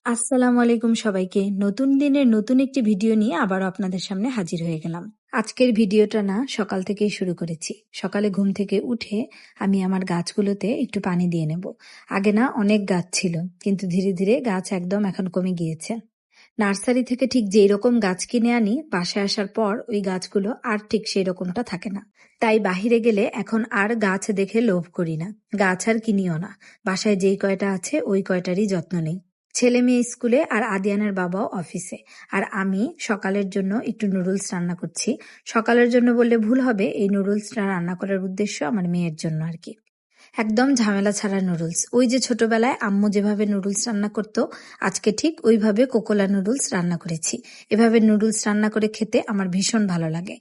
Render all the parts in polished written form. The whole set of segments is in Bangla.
আসসালামু আলাইকুম সবাইকে। নতুন দিনের নতুন একটি ভিডিও নিয়ে আবারও আপনাদের সামনে হাজির হয়ে গেলাম। আজকের ভিডিওটা না সকাল থেকেই শুরু করেছি। সকালে ঘুম থেকে উঠে আমি আমার গাছগুলোতে একটু পানি দিয়ে নেব। আগে না অনেক গাছ ছিল, কিন্তু ধীরে ধীরে গাছ একদম এখন কমে গিয়েছে। নার্সারি থেকে ঠিক যেই রকম গাছ কিনে আনি, বাসায় আসার পর ওই গাছগুলো আর ঠিক সেই রকমটা থাকে না। তাই বাহিরে গেলে এখন আর গাছ দেখে লোভ করি না, গাছ আর কিনিও না। বাসায় যেই কয়টা আছে ওই কয়টারই যত্ন নেই। ছেলে মেয়ে স্কুলে আর আদিয়ানের বাবাও অফিসে, আর আমি সকালের জন্য একটু নুডলস রান্না করছি। সকালের জন্য বললে ভুল হবে, এই নুডলসটা রান্না করার উদ্দেশ্য আমার মেয়ের জন্য আর কি। একদম ঝামেলা ছাড়া নুডলস। ওই যে ছোটবেলায় আম্মু যেভাবে নুডলস রান্না করতো, আজকে ঠিক ওইভাবে কোকোলা নুডলস রান্না করেছি। এভাবে নুডলস রান্না করে খেতে আমার ভীষণ ভালো লাগে।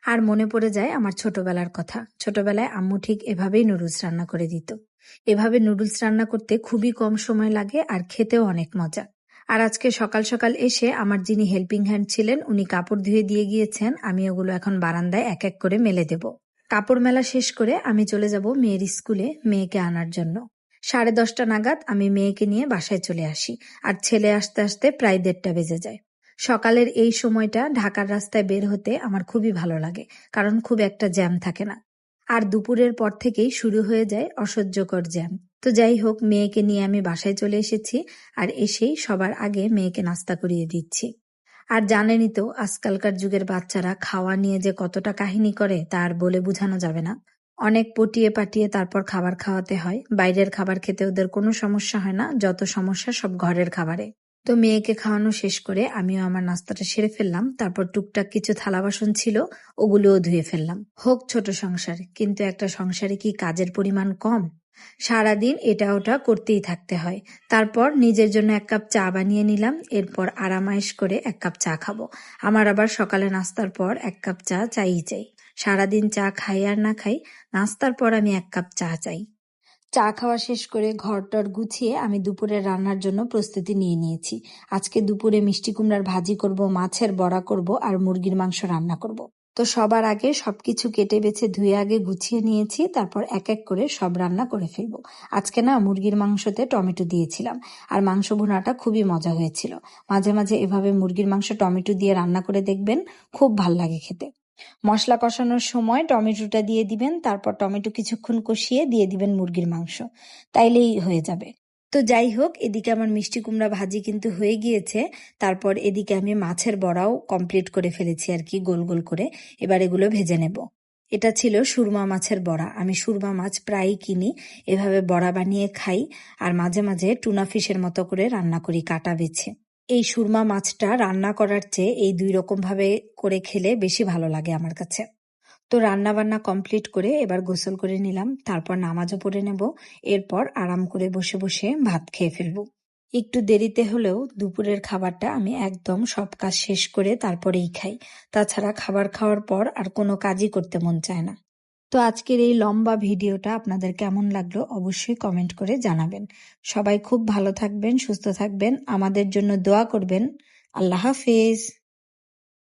আর মনে পড়ে যায় আমার ছোটবেলার কথা। ছোটবেলায় আম্মু ঠিক এভাবেই নুডলস রান্না করে দিত। এভাবে নুডলস রান্না করতে খুবই কম সময় লাগে আর খেতেও অনেক মজা। আর আজকে সকাল সকাল এসে আমার যিনি হেল্পিং হ্যান্ড ছিলেন উনি কাপড় ধুয়ে দিয়ে গিয়েছেন। আমি ওগুলো এখন বারান্দায় এক এক করে মেলে দেব। কাপড় মেলা শেষ করে আমি চলে যাব মেয়ের স্কুলে মেয়েকে আনার জন্য। 10:30 নাগাদ আমি মেয়েকে নিয়ে বাসায় চলে আসি, আর ছেলে আসতে আসতে প্রায় 1:30 বেজে যায়। সকালের এই সময়টা ঢাকার রাস্তায় বের হতে আমার খুবই ভালো লাগে, কারণ খুব একটা জ্যাম থাকে না। আর দুপুরের পর থেকেই শুরু হয়ে যায় অসহ্যকর জ্যাম। তো যাই হোক, মেয়েকে নিয়ে আমি বাসায় চলে এসেছি, আর এসেই সবার আগে মেয়েকে নাস্তা করিয়ে দিচ্ছি। আর জানেনই তো আজকালকার যুগের বাচ্চারা খাওয়া নিয়ে যে কতটা কাহিনী করে তা আর বলে বোঝানো যাবে না। অনেক পটিয়ে পাটিয়ে তারপর খাবার খাওয়াতে হয়। বাইরের খাবার খেতে ওদের কোনো সমস্যা হয় না, যত সমস্যা সব ঘরের খাবারে। তো মেয়েকে খাওয়ানো শেষ করে আমিও আমার নাস্তাটা সেরে ফেললাম। তারপর টুকটাক কিছু থালা বাসন ছিল, ওগুলোও ধুয়ে ফেললাম। হোক ছোট সংসার, কিন্তু একটা সংসারে কি কাজের পরিমাণ কম? সারাদিন এটা ওটা করতেই থাকতে হয়। তারপর নিজের জন্য 1 কাপ চা বানিয়ে নিলাম। এরপর আরামায়েশ করে 1 কাপ চা খাবো। আমার আবার সকালে নাস্তার পর 1 কাপ চা চাই। সারাদিন চা খাই আর না খাই, নাস্তার পর আমি 1 কাপ চা চাই। চা খাওয়া শেষ করে ঘরটর গুছিয়ে আমি দুপুরের রান্নার জন্য প্রস্তুতি নিয়ে নিয়েছি। আজকে দুপুরে মিষ্টি কুমড়ার ভাজি করব, মাছের বড়া করব, আর মুরগির মাংস রান্না করব। তো সবার আগে সবকিছু কেটে বেছে ধুয়ে আগে গুছিয়ে নিয়েছি, তারপর এক এক করে সব রান্না করে ফেলবো। আজকে না মুরগির মাংসতে টমেটো দিয়েছিলাম, আর মাংস ভুনাটা খুবই মজা হয়েছিল। মাঝে মাঝে এভাবে মুরগির মাংস টমেটো দিয়ে রান্না করে দেখবেন, খুব ভাল লাগে খেতে। মশলা কষানোর সময় টমেটোটা দিয়ে দিবেন, তারপর টমেটো কিছুক্ষণ কষিয়ে দিয়ে দিবেন মুরগির মাংস, তাইলেই হয়ে যাবে। তো যাই হোক, এদিকে আমার মিষ্টি কুমড়া ভাজি কিন্তু হয়ে গিয়েছে। তারপর এদিকে আমি মাছের বড়াও কমপ্লিট করে ফেলেছি আর কি, গোল গোল করে। এবার এগুলো ভেজে নেব। এটা ছিল সুরমা মাছের বড়া। আমি সুরমা মাছ প্রায়ই কিনি, এভাবে বড়া বানিয়ে খাই। আর মাঝে মাঝে টুনা ফিশের মতো করে রান্না করি কাটা বেছে। এই সুরমা মাছটা রান্না করার চেয়ে এই 2 রকম ভাবে করে খেলে বেশি ভালো লাগে আমার কাছে। তো রান্না বান্না কমপ্লিট করে এবার গোসল করে নিলাম, তারপর নামাজও পড়ে নেব। এরপর আরাম করে বসে বসে ভাত খেয়ে ফেলবো। একটু দেরিতে হলেও দুপুরের খাবারটা আমি একদম সব কাজ শেষ করে তারপরেই খাই। তাছাড়া খাবার খাওয়ার পর আর কোনো কাজই করতে মন চায় না। তো আজকের এই লম্বা ভিডিওটা আপনাদের কেমন লাগলো অবশ্যই কমেন্ট করে জানাবেন। সবাই খুব ভালো থাকবেন, সুস্থ থাকবেন, আমাদের জন্য দোয়া করবেন। আল্লাহ হাফেজ।